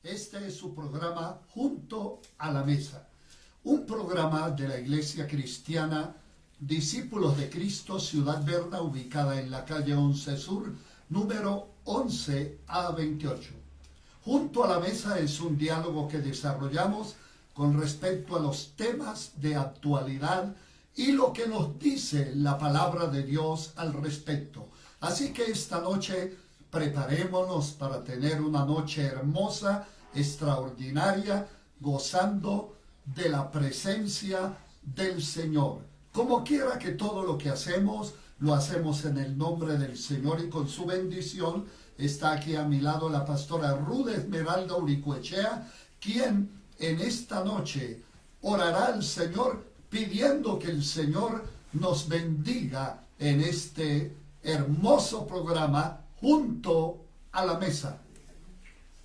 Este es su programa Junto a la Mesa, un programa de la Iglesia Cristiana Discípulos de Cristo Ciudad Berna, ubicada en la calle 11 Sur, número 11A28. Junto a la Mesa es un diálogo que desarrollamos con respecto a los temas de actualidad y lo que nos dice la palabra de Dios al respecto. Así que esta noche preparémonos para tener una noche hermosa, extraordinaria, gozando de la presencia del Señor. Como quiera que todo lo que hacemos, lo hacemos en el nombre del Señor y con su bendición. Está aquí a mi lado la pastora Ruth Esmeralda Uricoechea, quien en esta noche orará al Señor pidiendo que el Señor nos bendiga en este hermoso programa Junto a la Mesa.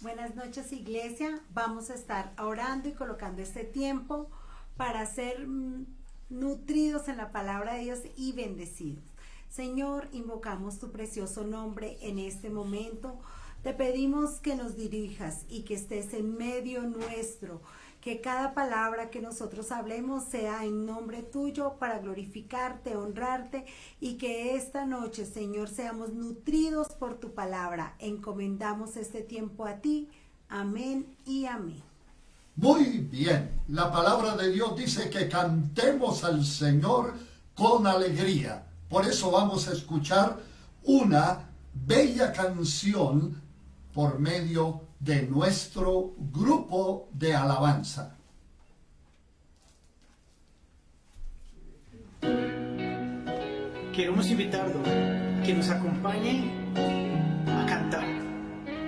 Buenas noches, iglesia. Vamos a estar orando y colocando este tiempo para ser nutridos en la palabra de Dios y bendecidos. Señor, invocamos tu precioso nombre en este momento. Te pedimos que nos dirijas y que estés en medio nuestro, que cada palabra que nosotros hablemos sea en nombre tuyo para glorificarte, honrarte, y que esta noche, Señor, seamos nutridos por tu palabra. Encomendamos este tiempo a ti. Amén y amén. Muy bien, la palabra de Dios dice que cantemos al Señor con alegría. Por eso vamos a escuchar una bella canción por medio de nuestro grupo de alabanza. Queremos invitarlo a que nos acompañe a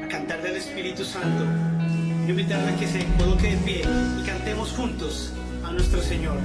cantar del Espíritu Santo. Invitarle a que se coloque de pie y cantemos juntos a nuestro Señor.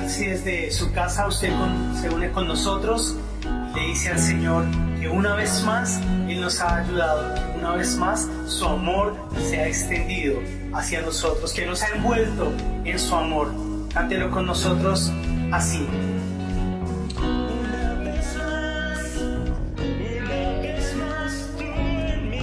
Si desde su casa usted se une con nosotros, le dice al Señor que una vez más Él nos ha ayudado, una vez más su amor se ha extendido hacia nosotros, que nos ha envuelto en su amor. Cántelo con nosotros así. Una vez más tú en mí.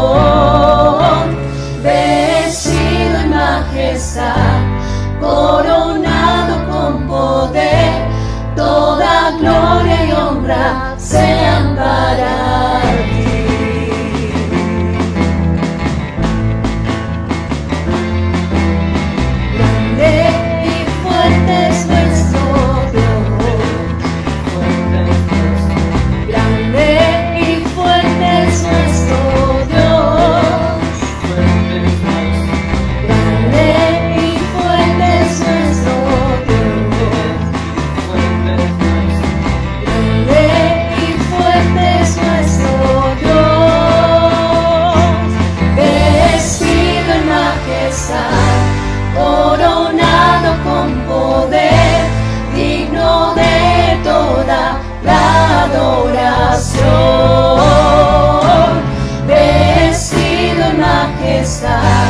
majestad,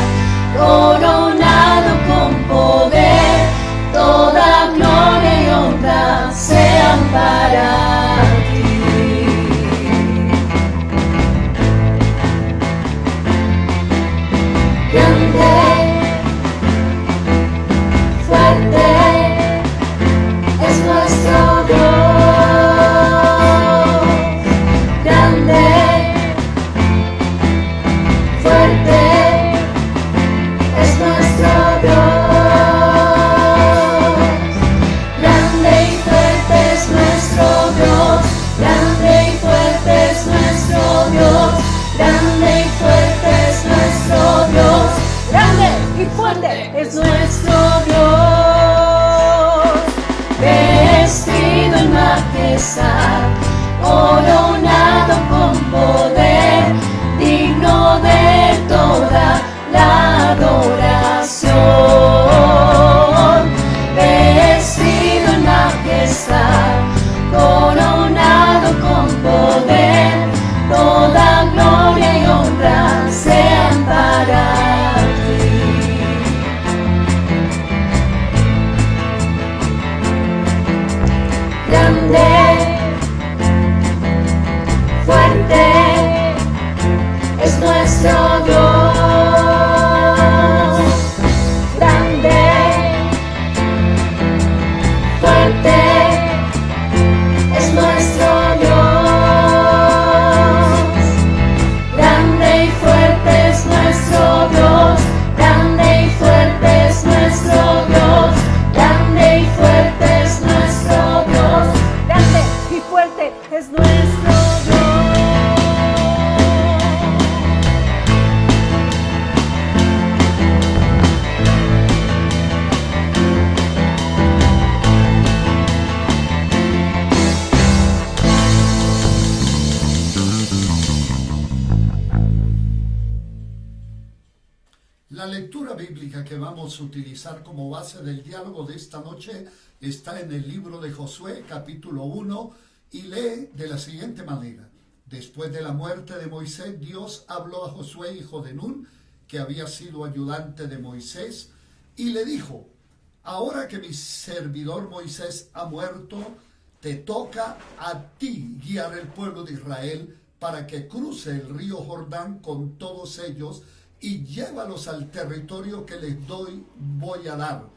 coronado con poder, toda gloria y honra sean para ti. Grande, fuerte es nuestro Dios. Grande, fuerte es nuestro Dios. Grande y fuerte es nuestro Dios. Grande y fuerte es nuestro Dios. Grande y fuerte es nuestro Dios. Grande y fuerte es nuestro Dios. Vestido en majestad, coronado con poder, digno de toda la adoración. Vestido en majestad, coronado con poder, toda gloria y honra sean para ti. Grande, fuerte es nuestro Dios. Grande, fuerte es nuestro Dios. Grande y fuerte es nuestro Dios. Grande y fuerte es nuestro Dios. Grande y fuerte es nuestro Dios. Grande y fuerte es nuestro Dios. La lectura bíblica que vamos a utilizar como base del diálogo de esta noche está en el libro de Josué, capítulo 1, y lee de la siguiente manera. Después de la muerte de Moisés, Dios habló a Josué, hijo de Nun, que había sido ayudante de Moisés, y le dijo: ahora que mi servidor Moisés ha muerto, te toca a ti guiar el pueblo de Israel para que cruce el río Jordán con todos ellos y llévalos al territorio que les voy a dar.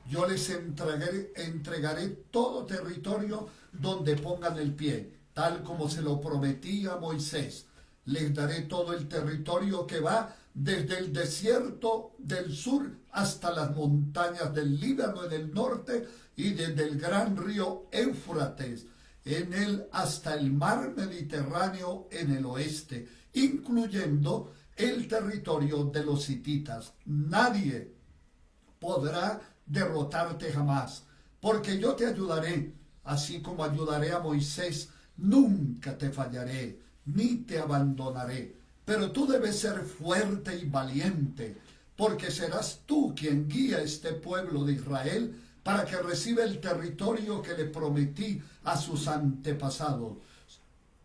Yo les entregaré todo territorio donde pongan el pie, tal como se lo prometí a Moisés. Les daré todo el territorio que va desde el desierto del sur hasta las montañas del Líbano en el norte y desde el gran río Éufrates en él hasta el mar Mediterráneo en el oeste, incluyendo el territorio de los hititas. Nadie podrá derrotarte jamás, porque yo te ayudaré, así como ayudaré a Moisés. Nunca te fallaré, ni te abandonaré. Pero tú debes ser fuerte y valiente, porque serás tú quien guía a este pueblo de Israel para que reciba el territorio que le prometí a sus antepasados.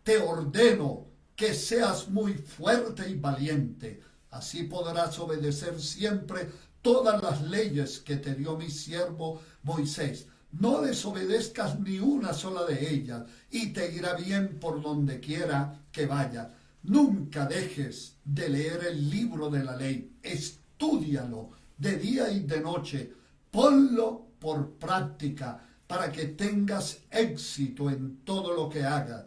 Te ordeno que seas muy fuerte y valiente. Así podrás obedecer siempre todas las leyes que te dio mi siervo Moisés. No desobedezcas ni una sola de ellas, y te irá bien por donde quiera que vayas. Nunca dejes de leer el libro de la ley. Estúdialo de día y de noche. Ponlo por práctica para que tengas éxito en todo lo que hagas.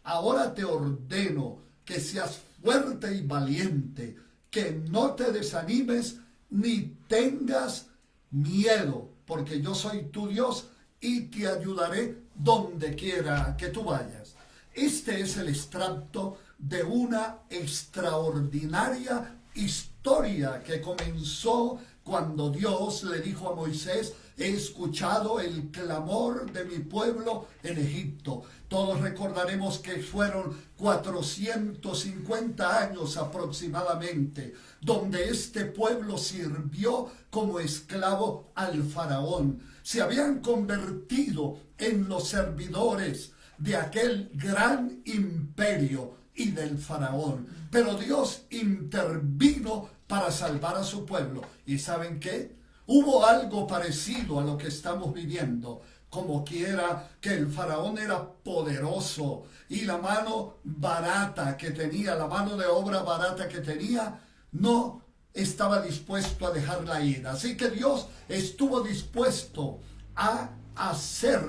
Ahora te ordeno que seas fuerte y valiente, que no te desanimes ni tengas miedo, porque yo soy tu Dios y te ayudaré donde quiera que tú vayas. Este es el extracto de una extraordinaria historia que comenzó cuando Dios le dijo a Moisés: he escuchado el clamor de mi pueblo en Egipto. Todos recordaremos que fueron 450 años aproximadamente, donde este pueblo sirvió como esclavo al faraón. Se habían convertido en los servidores de aquel gran imperio y del faraón. Pero Dios intervino para salvar a su pueblo. ¿Y saben qué? Hubo algo parecido a lo que estamos viviendo. Como quiera que el faraón era poderoso y la mano barata que tenía, la mano de obra barata que tenía, no estaba dispuesto a dejarla ir. Así que Dios estuvo dispuesto a hacer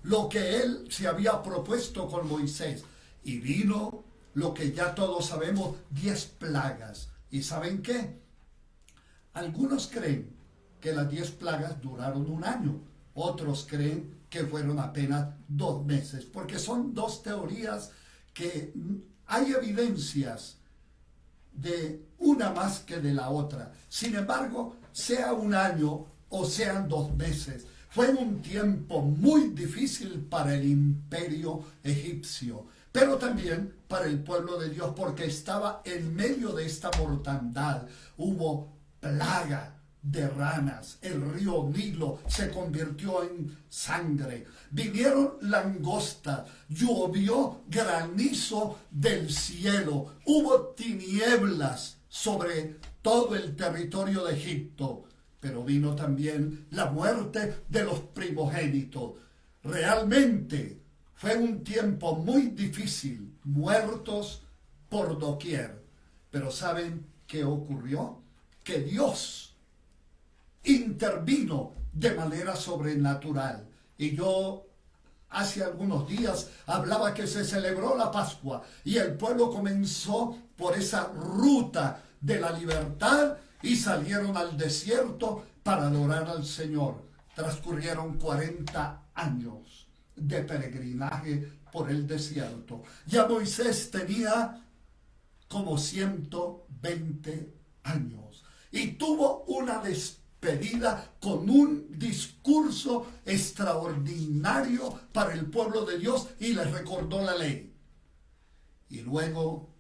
lo que él se había propuesto con Moisés. Y vino lo que ya todos sabemos, 10 plagas. ¿Y saben qué? Algunos creen que las 10 plagas duraron un año. Otros creen que fueron apenas 2 meses, porque son 2 teorías que hay evidencias de una más que de la otra. Sin embargo, sea un año o sean 2 meses, fue un tiempo muy difícil para el imperio egipcio, pero también para el pueblo de Dios, porque estaba en medio de esta mortandad. Hubo plaga de ranas, el río Nilo se convirtió en sangre, vinieron langostas, llovió granizo del cielo, hubo tinieblas sobre todo el territorio de Egipto, pero vino también la muerte de los primogénitos. Realmente fue un tiempo muy difícil, muertos por doquier. Pero ¿saben qué ocurrió? Que Dios intervino de manera sobrenatural. Y yo hace algunos días hablaba que se celebró la Pascua y el pueblo comenzó por esa ruta de la libertad y salieron al desierto para adorar al Señor. Transcurrieron 40 años de peregrinaje por el desierto. Ya Moisés tenía como 120 años y tuvo una despedida con un discurso extraordinario para el pueblo de Dios y les recordó la ley. Y luego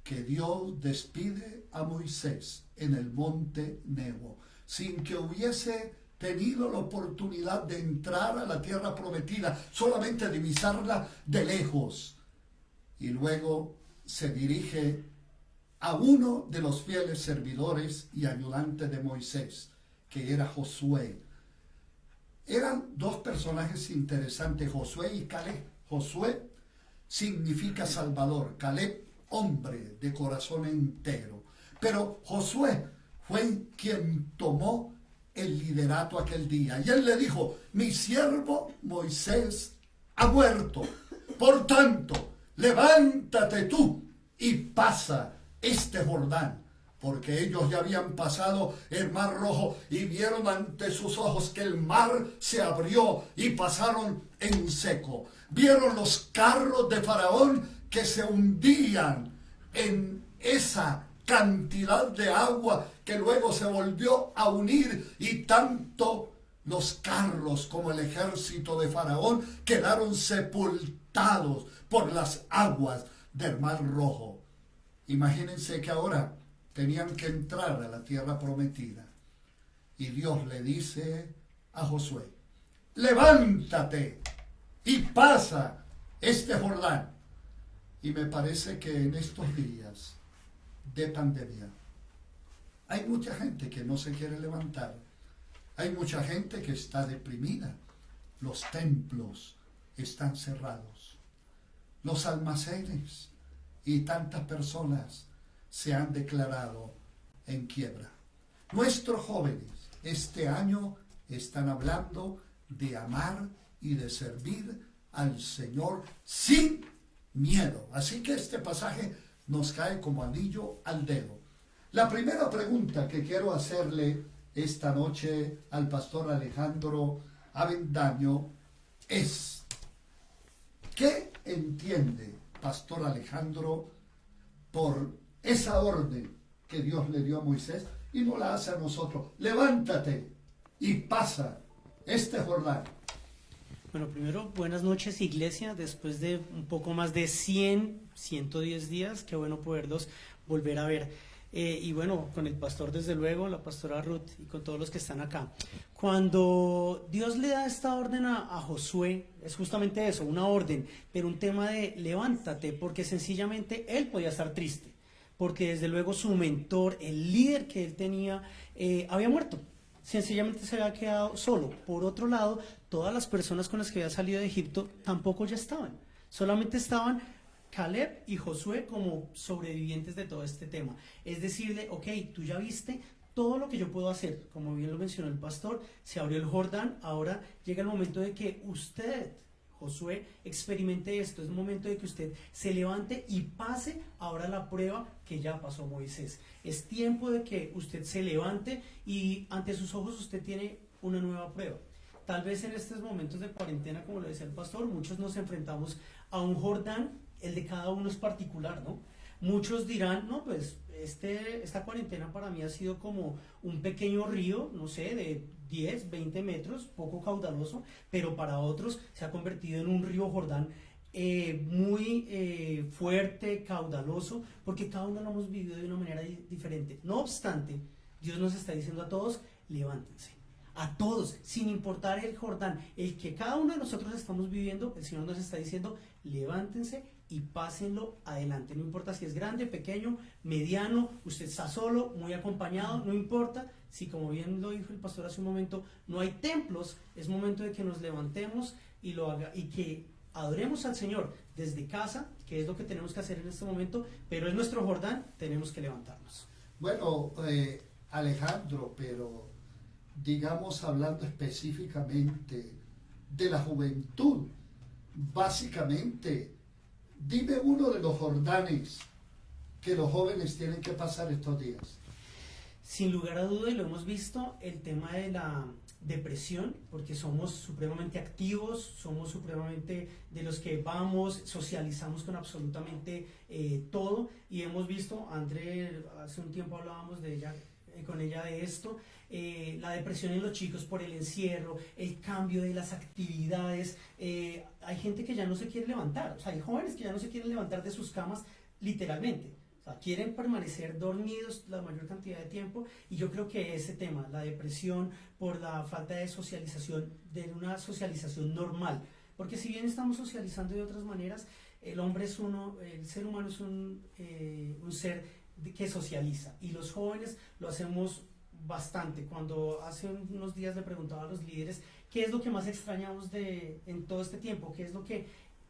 que Dios despide a Moisés en el monte Nebo, sin que hubiese tenido la oportunidad de entrar a la tierra prometida, solamente divisarla de lejos. Y luego se dirige a uno de los fieles servidores y ayudantes de Moisés, que era Josué. Eran 2 personajes interesantes, Josué y Caleb. Josué significa Salvador, Caleb, hombre de corazón entero. Pero Josué fue quien tomó el liderato aquel día. Y él le dijo: mi siervo Moisés ha muerto. Por tanto, levántate tú y pasa este Jordán. Porque ellos ya habían pasado el Mar Rojo y vieron ante sus ojos que el mar se abrió y pasaron en seco. Vieron los carros de Faraón que se hundían en esa cantidad de agua que luego se volvió a unir, y tanto los carros como el ejército de Faraón quedaron sepultados por las aguas del Mar Rojo. Imagínense que ahora tenían que entrar a la tierra prometida. Y Dios le dice a Josué: levántate y pasa este Jordán. Y me parece que en estos días de pandemia hay mucha gente que no se quiere levantar. Hay mucha gente que está deprimida. Los templos están cerrados. Los almacenes y tantas personas se han declarado en quiebra. Nuestros jóvenes este año están hablando de amar y de servir al Señor sin miedo. Así que este pasaje nos cae como anillo al dedo. La primera pregunta que quiero hacerle esta noche al pastor Alejandro Avendaño es: ¿qué entiende, pastor Alejandro, por esa orden que Dios le dio a Moisés y no la hace a nosotros? Levántate y pasa este Jordán. Bueno, primero, buenas noches, iglesia. Después de un poco más de 110 días, qué bueno poderlos volver a ver. Y bueno, con el pastor, desde luego, la pastora Ruth, y con todos los que están acá. Cuando Dios le da esta orden a Josué, es justamente eso, una orden, pero un tema de levántate, porque sencillamente él podía estar triste. porque desde luego su mentor, el líder que él tenía, había muerto. Sencillamente se había quedado solo. Por otro lado, todas las personas con las que había salido de Egipto tampoco ya estaban. Solamente estaban Caleb y Josué como sobrevivientes de todo este tema. Es decirle, ok, tú ya viste todo lo que yo puedo hacer. Como bien lo mencionó el pastor, se abrió el Jordán, ahora llega el momento de que usted, Josué, experimente esto. Es el momento de que usted se levante y pase ahora la prueba que ya pasó Moisés. Es tiempo de que usted se levante y ante sus ojos usted tiene una nueva prueba. Tal vez en estos momentos de cuarentena, como lo decía el pastor, muchos nos enfrentamos a un Jordán, el de cada uno es particular, ¿no? Muchos dirán, no, pues esta cuarentena para mí ha sido como un pequeño río, no sé, de 10, 20 metros, poco caudaloso, pero para otros se ha convertido en un río Jordán muy fuerte, caudaloso, porque cada uno lo hemos vivido de una manera diferente. No obstante, Dios nos está diciendo a todos, levántense. A todos, sin importar el Jordán, el que cada uno de nosotros estamos viviendo, el Señor nos está diciendo, levántense y pásenlo adelante. No importa si es grande, pequeño, mediano, usted está solo, muy acompañado, no importa. Si, como bien lo dijo el pastor hace un momento, no hay templos, es momento de que nos levantemos y lo haga, y que adoremos al Señor desde casa, que es lo que tenemos que hacer en este momento, pero es nuestro Jordán, tenemos que levantarnos. Bueno, Alejandro, pero digamos hablando específicamente de la juventud, básicamente, dime uno de los Jordanes que los jóvenes tienen que pasar estos días. Sin lugar a duda, y lo hemos visto, el tema de la depresión, porque somos supremamente activos, somos supremamente de los que vamos, socializamos con absolutamente todo, y hemos visto, André, hace un tiempo hablábamos de ella, con ella de esto, la depresión en los chicos por el encierro, el cambio de las actividades, hay gente que ya no se quiere levantar, o sea, hay jóvenes que ya no se quieren levantar de sus camas literalmente, o sea, quieren permanecer dormidos la mayor cantidad de tiempo, y yo creo que ese tema, la depresión por la falta de socialización, de una socialización normal, porque si bien estamos socializando de otras maneras, el hombre es el ser humano es un ser que socializa, y los jóvenes lo hacemos bastante. Cuando hace unos días le preguntaba a los líderes qué es lo que más extrañamos en todo este tiempo, qué es lo que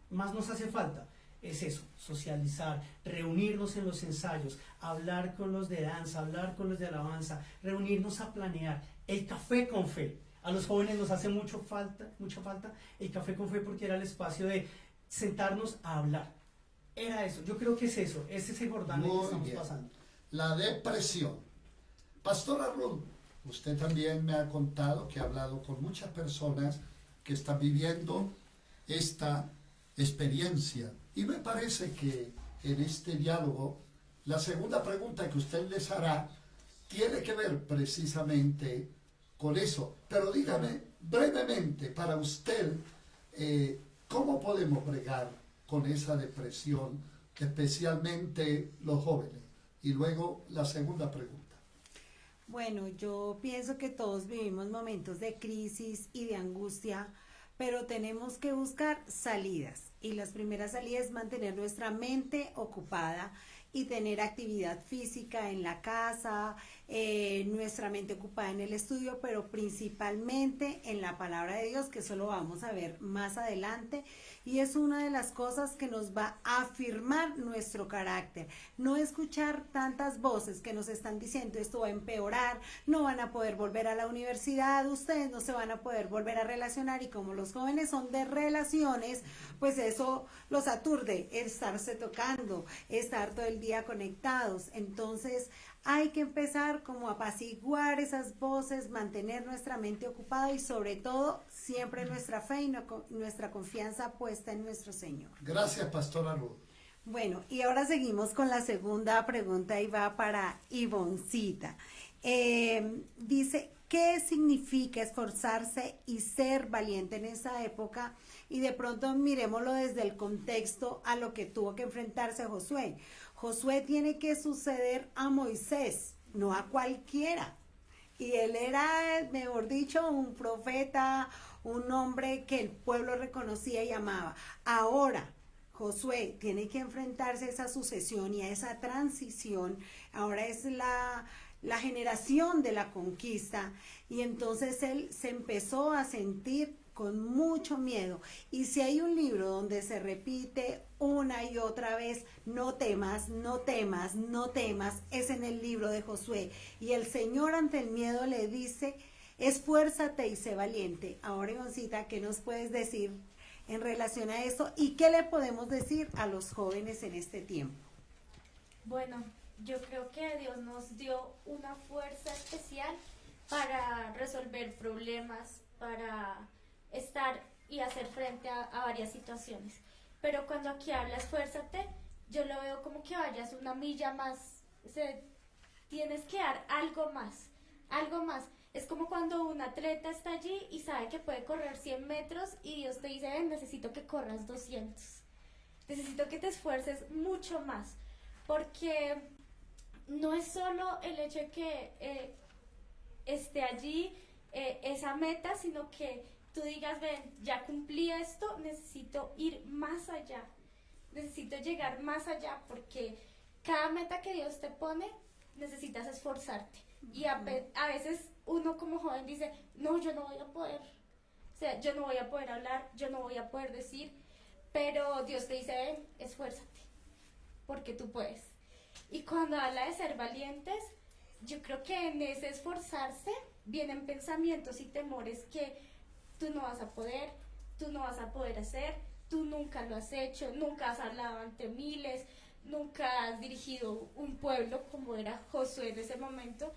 más nos hace falta, es eso, socializar, reunirnos en los ensayos, hablar con los de danza, hablar con los de alabanza, reunirnos a planear, el café con fe. A los jóvenes nos hace mucha falta el café con fe, porque era el espacio de sentarnos a hablar. Era eso, yo creo que es eso, es ese Jordán que estamos pasando. La depresión. Pastora Ruth, usted también me ha contado que ha hablado con muchas personas que están viviendo esta experiencia. Y me parece que en este diálogo, la segunda pregunta que usted les hará tiene que ver precisamente con eso. Pero dígame brevemente, para usted, ¿cómo podemos bregar con esa depresión, especialmente los jóvenes? Y luego la segunda pregunta. Bueno, yo pienso que todos vivimos momentos de crisis y de angustia, pero tenemos que buscar salidas. Y las primeras salidas es mantener nuestra mente ocupada y tener actividad física en la casa, nuestra mente ocupada en el estudio, pero principalmente en la palabra de Dios, que eso lo vamos a ver más adelante, y es una de las cosas que nos va a afirmar nuestro carácter. No escuchar tantas voces que nos están diciendo esto va a empeorar, no van a poder volver a la universidad, ustedes no se van a poder volver a relacionar, y como los jóvenes son de relaciones, pues eso los aturde, estarse tocando, estar todo el día conectados. Entonces hay que empezar como a apaciguar esas voces, mantener nuestra mente ocupada y sobre todo siempre nuestra fe y nuestra confianza puesta en nuestro Señor. Gracias, Pastora Ruth. Bueno, y ahora seguimos con la segunda pregunta y va para Ivoncita. Dice, ¿qué significa esforzarse y ser valiente en esa época? Y de pronto miremoslo desde el contexto a lo que tuvo que enfrentarse Josué. Josué tiene que suceder a Moisés, no a cualquiera. Y él era, mejor dicho, un profeta, un hombre que el pueblo reconocía y amaba. Ahora, Josué tiene que enfrentarse a esa sucesión y a esa transición. Ahora es la generación de la conquista, y entonces él se empezó a sentir con mucho miedo. Y si hay un libro donde se repite una y otra vez, no temas, no temas, no temas, es en el libro de Josué. Y el Señor ante el miedo le dice, esfuérzate y sé valiente. Ahora, Ivoncita, ¿qué nos puedes decir en relación a eso? ¿Y qué le podemos decir a los jóvenes en este tiempo? Bueno, yo creo que Dios nos dio una fuerza especial para resolver problemas, para estar y hacer frente a varias situaciones. Pero cuando aquí hablas esfuérzate, yo lo veo como que vayas una milla más, o sea, tienes que dar algo más, algo más. Es como cuando un atleta está allí y sabe que puede correr 100 metros y Dios te dice, necesito que corras 200. Necesito que te esfuerces mucho más, porque no es solo el hecho de que esté allí esa meta, sino que tú digas, ven, ya cumplí esto, necesito ir más allá, necesito llegar más allá, porque cada meta que Dios te pone, necesitas esforzarte. Y a veces uno como joven dice, no, yo no voy a poder, o sea, yo no voy a poder hablar, yo no voy a poder decir, pero Dios te dice, ven, esfuérzate, porque tú puedes. Y cuando habla de ser valientes, yo creo que en ese esforzarse vienen pensamientos y temores que tú no vas a poder, tú no vas a poder hacer, tú nunca lo has hecho, nunca has hablado ante miles, nunca has dirigido un pueblo como era Josué en ese momento.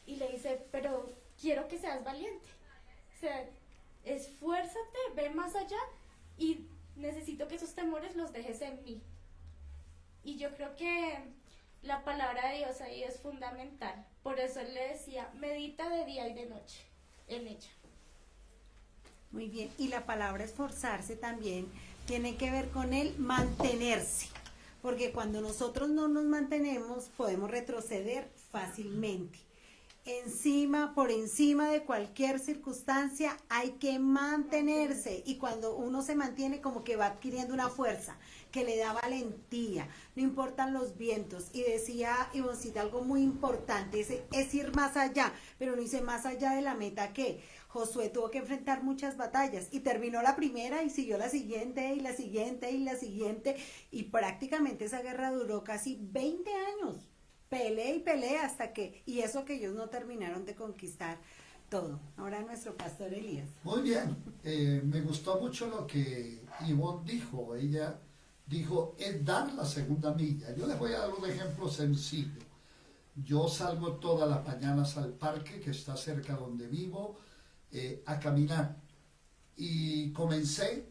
Y le dice, pero quiero que seas valiente, o sea, esfuérzate, ve más allá y necesito que esos temores los dejes en mí. Y yo creo que la palabra de Dios ahí es fundamental. Por eso él le decía, medita de día y de noche en ella. Muy bien, y la palabra esforzarse también tiene que ver con el mantenerse, porque cuando nosotros no nos mantenemos podemos retroceder fácilmente. Por encima de cualquier circunstancia hay que mantenerse, y cuando uno se mantiene como que va adquiriendo una fuerza que le da valentía, no importan los vientos. Y decía Ivoncita algo muy importante, es ir más allá, pero no dice más allá de la meta. Que Josué tuvo que enfrentar muchas batallas y terminó la primera y siguió la siguiente y la siguiente y la siguiente, y prácticamente esa guerra duró casi 20 años. Pelea y pelea hasta que, y eso que ellos no terminaron de conquistar todo. Ahora nuestro pastor Elías. Muy bien, me gustó mucho lo que Ivonne dijo. Ella dijo, es dar la segunda milla. Yo les voy a dar un ejemplo sencillo. Yo salgo todas las mañanas al parque que está cerca donde vivo a caminar. Y comencé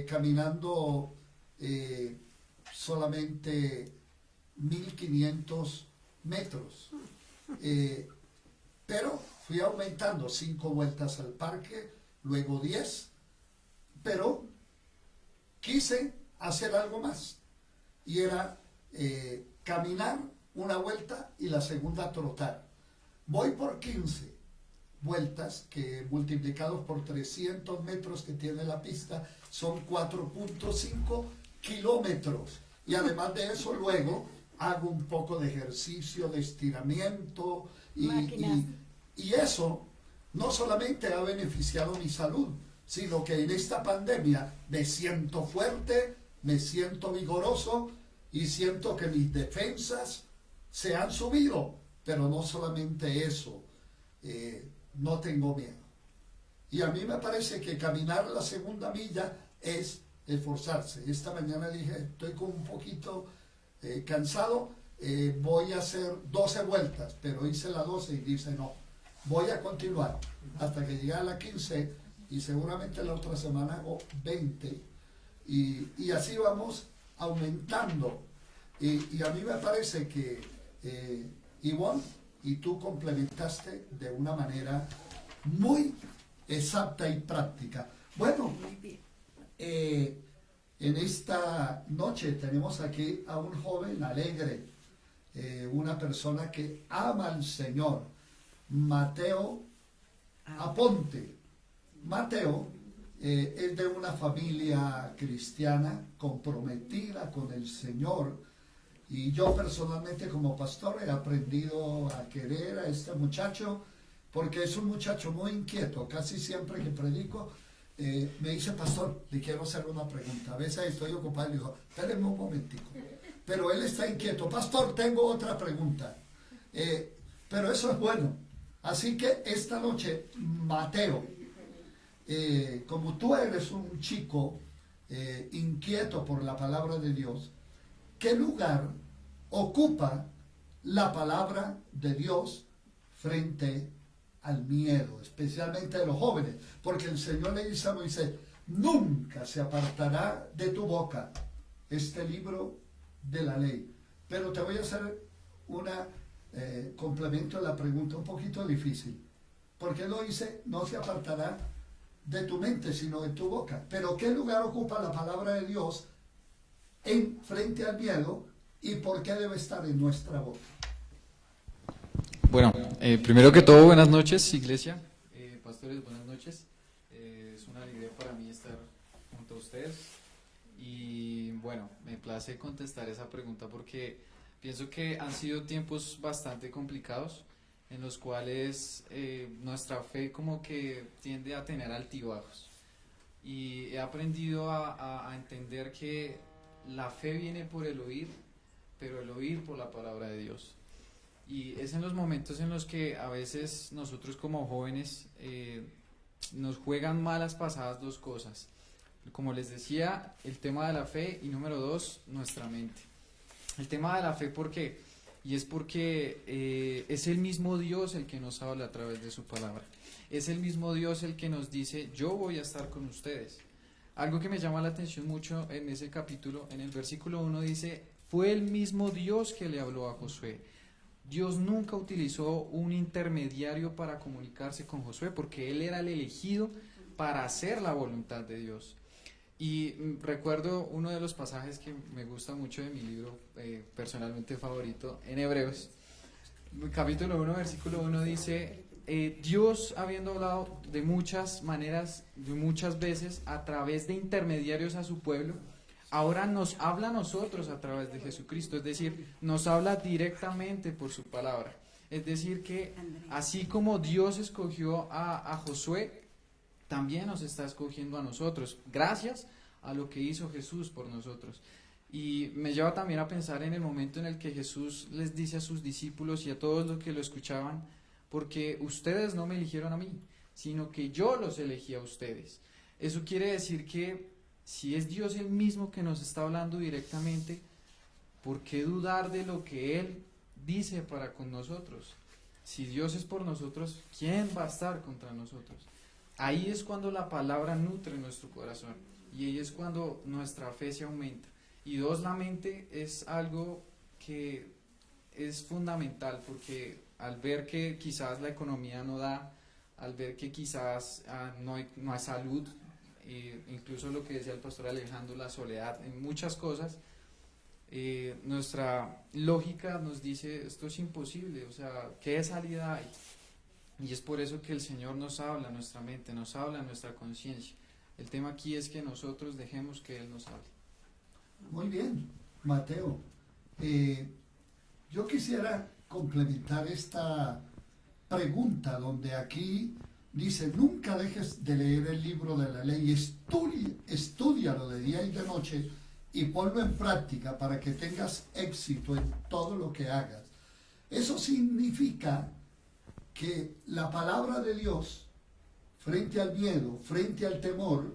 caminando solamente 1500 metros, pero fui aumentando 5 vueltas al parque, luego 10, pero quise hacer algo más, y era caminar una vuelta y la segunda trotar. Voy por 15 vueltas, que multiplicados por 300 metros que tiene la pista son 4.5 kilómetros, y además de eso luego hago un poco de ejercicio, de estiramiento, y eso no solamente ha beneficiado mi salud, sino que en esta pandemia me siento fuerte, me siento vigoroso y siento que mis defensas se han subido. Pero no solamente eso, no tengo miedo. Y a mí me parece que caminar la segunda milla es esforzarse. Esta mañana dije, estoy como un poquito cansado, voy a hacer 12 vueltas, pero hice la 12 y dice no, voy a continuar hasta que llegue a la 15, y seguramente la otra semana hago 20, y así vamos aumentando. Y a mí me parece que Ivonne y tú complementaste de una manera muy exacta y práctica. Bueno, en esta noche tenemos aquí a un joven alegre, una persona que ama al Señor, Mateo Aponte. Mateo es de una familia cristiana comprometida con el Señor. Y yo personalmente como pastor he aprendido a querer a este muchacho porque es un muchacho muy inquieto. Casi siempre que predico me dice, pastor, le quiero hacer una pregunta. A veces estoy ocupado y digo, espérenme un momentico. Pero él está inquieto. Pastor, tengo otra pregunta. Pero eso es bueno. Así que esta noche, Mateo, como tú eres un chico inquieto por la palabra de Dios, ¿qué lugar ocupa la palabra de Dios frente al miedo, especialmente de los jóvenes? Porque el Señor le dice a Moisés, nunca se apartará de tu boca este libro de la ley. Pero te voy a hacer un complemento de la pregunta un poquito difícil. Porque lo dice, no se apartará de tu mente, sino de tu boca. Pero ¿qué lugar ocupa la palabra de Dios frente al miedo y por qué debe estar en nuestra boca? Bueno, primero que todo, buenas noches, iglesia, pastores, buenas noches. Es una alegría para mí estar junto a ustedes y bueno, me place contestar esa pregunta porque pienso que han sido tiempos bastante complicados en los cuales nuestra fe como que tiende a tener altibajos y he aprendido a entender que la fe viene por el oír, pero el oír por la palabra de Dios. Y es en los momentos en los que a veces nosotros como jóvenes nos juegan malas pasadas dos cosas. Como les decía, el tema de la fe y número 2, nuestra mente. El tema de la fe, ¿por qué? Y es porque es el mismo Dios el que nos habla a través de su palabra. Es el mismo Dios el que nos dice, yo voy a estar con ustedes. Algo que me llama la atención mucho en ese capítulo, en el versículo 1 dice, fue el mismo Dios que le habló a Josué. Dios nunca utilizó un intermediario para comunicarse con Josué porque él era el elegido para hacer la voluntad de Dios. Y recuerdo uno de los pasajes que me gusta mucho de mi libro personalmente favorito, en Hebreos, capítulo 1, versículo 1 dice, Dios habiendo hablado de muchas maneras, de muchas veces, a través de intermediarios a su pueblo, ahora nos habla a nosotros a través de Jesucristo, es decir, nos habla directamente por su palabra. Es decir que así como Dios escogió a Josué, también nos está escogiendo a nosotros, gracias a lo que hizo Jesús por nosotros. Y me lleva también a pensar en el momento en el que Jesús les dice a sus discípulos y a todos los que lo escuchaban, porque ustedes no me eligieron a mí, sino que yo los elegí a ustedes. Eso quiere decir que si es Dios el mismo que nos está hablando directamente, ¿por qué dudar de lo que Él dice para con nosotros? Si Dios es por nosotros, ¿quién va a estar contra nosotros? Ahí es cuando la palabra nutre nuestro corazón y ahí es cuando nuestra fe se aumenta. Y 2, la mente es algo que es fundamental porque al ver que quizás la economía no da, al ver que quizás no hay salud, incluso lo que decía el pastor Alejandro, la soledad, en muchas cosas, nuestra lógica nos dice esto es imposible, o sea, ¿qué salida hay? Y es por eso que el Señor nos habla a nuestra mente, nos habla a nuestra conciencia. El tema aquí es que nosotros dejemos que Él nos hable. Muy bien, Mateo. Yo quisiera complementar esta pregunta donde aquí dice, nunca dejes de leer el libro de la ley, estúdialo de día y de noche y ponlo en práctica para que tengas éxito en todo lo que hagas. Eso significa que la palabra de Dios, frente al miedo, frente al temor,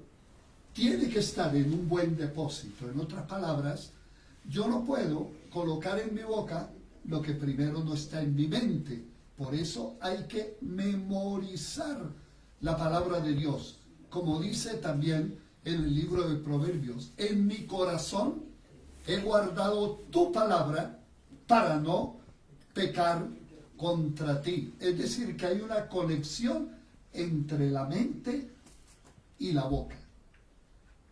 tiene que estar en un buen depósito. En otras palabras, yo no puedo colocar en mi boca lo que primero no está en mi mente. Por eso hay que memorizar la palabra de Dios. Como dice también en el libro de Proverbios, en mi corazón he guardado tu palabra para no pecar contra ti. Es decir, que hay una conexión entre la mente y la boca.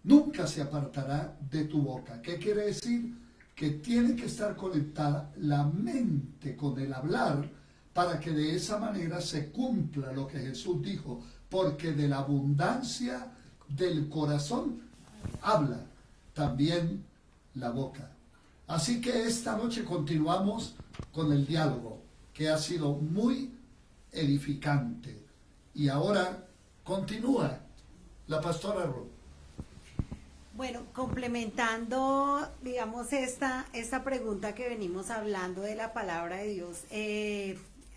Nunca se apartará de tu boca. ¿Qué quiere decir? Que tiene que estar conectada la mente con el hablar para que de esa manera se cumpla lo que Jesús dijo, porque de la abundancia del corazón habla también la boca. Así que esta noche continuamos con el diálogo, que ha sido muy edificante. Y ahora continúa la pastora Ruth. Bueno, complementando, digamos, esta pregunta que venimos hablando de la palabra de Dios,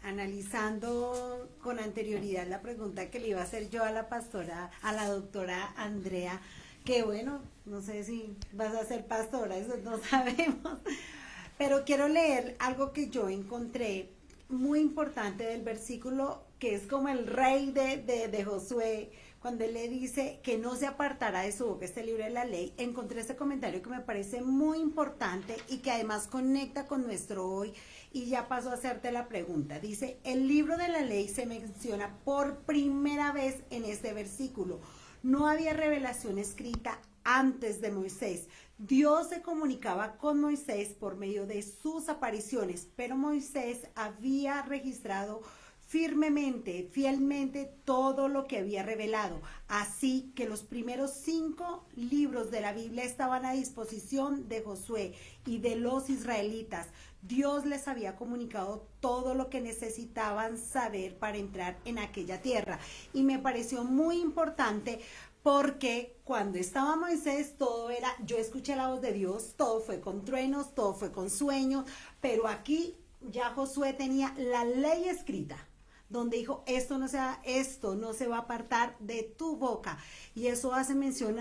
analizando con anterioridad la pregunta que le iba a hacer yo a la pastora, a la doctora Andrea, que bueno, no sé si vas a ser pastora, eso no sabemos, pero quiero leer algo que yo encontré muy importante del versículo, que es como el rey de Josué, cuando él le dice que no se apartará de su boca este libro de la ley. Encontré este comentario que me parece muy importante y que además conecta con nuestro hoy, y ya paso a hacerte la pregunta. Dice, el libro de la ley se menciona por primera vez en este versículo. No había revelación escrita antes de Moisés. Dios se comunicaba con Moisés por medio de sus apariciones, pero Moisés había registrado firmemente, fielmente todo lo que había revelado. Así que los primeros 5 libros de la Biblia estaban a disposición de Josué y de los israelitas. Dios les había comunicado todo lo que necesitaban saber para entrar en aquella tierra. Y me pareció muy importante porque cuando estaba Moisés todo era, yo escuché la voz de Dios, todo fue con truenos, todo fue con sueños, pero aquí ya Josué tenía la ley escrita, donde dijo, esto no se va a apartar de tu boca. Y eso hace mención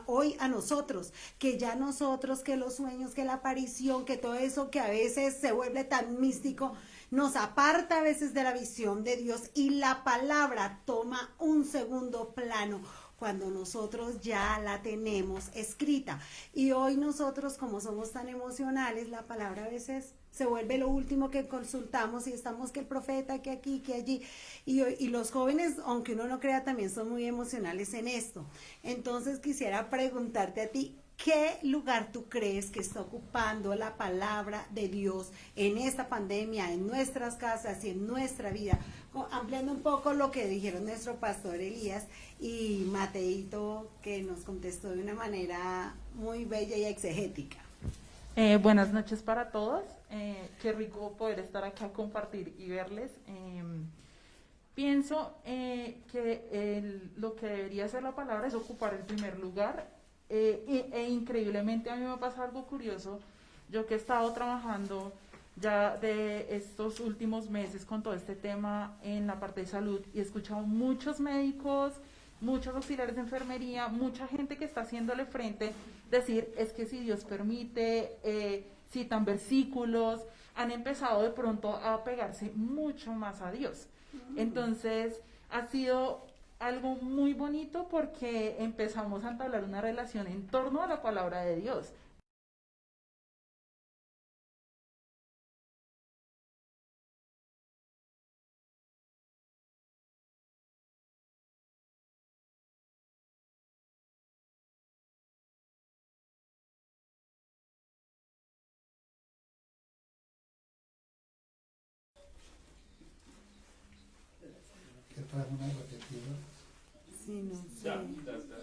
hoy a nosotros, que ya nosotros, que los sueños, que la aparición, que todo eso que a veces se vuelve tan místico, nos aparta a veces de la visión de Dios, y la palabra toma un segundo plano cuando nosotros ya la tenemos escrita. Y hoy nosotros, como somos tan emocionales, la palabra a veces se vuelve lo último que consultamos, y estamos que el profeta, que aquí, que allí, y los jóvenes, aunque uno no crea, también son muy emocionales en esto. Entonces quisiera preguntarte a ti, ¿qué lugar tú crees que está ocupando la palabra de Dios en esta pandemia, en nuestras casas y en nuestra vida? Ampliando un poco lo que dijeron nuestro pastor Elías y Mateito, que nos contestó de una manera muy bella y exegética. Buenas noches para todos. Qué rico poder estar acá, compartir y verles. Pienso que lo que debería hacer la palabra es ocupar el primer lugar. Increíblemente a mí me pasa algo curioso. Yo que he estado trabajando ya de estos últimos meses con todo este tema en la parte de salud, y he escuchado muchos médicos, muchos auxiliares de enfermería, mucha gente que está haciéndole frente, decir, es que si Dios permite, citan versículos, han empezado de pronto a pegarse mucho más a Dios. Entonces, ha sido algo muy bonito porque empezamos a entablar una relación en torno a la palabra de Dios. ¿Qué trae una repetida? Sí, no sé.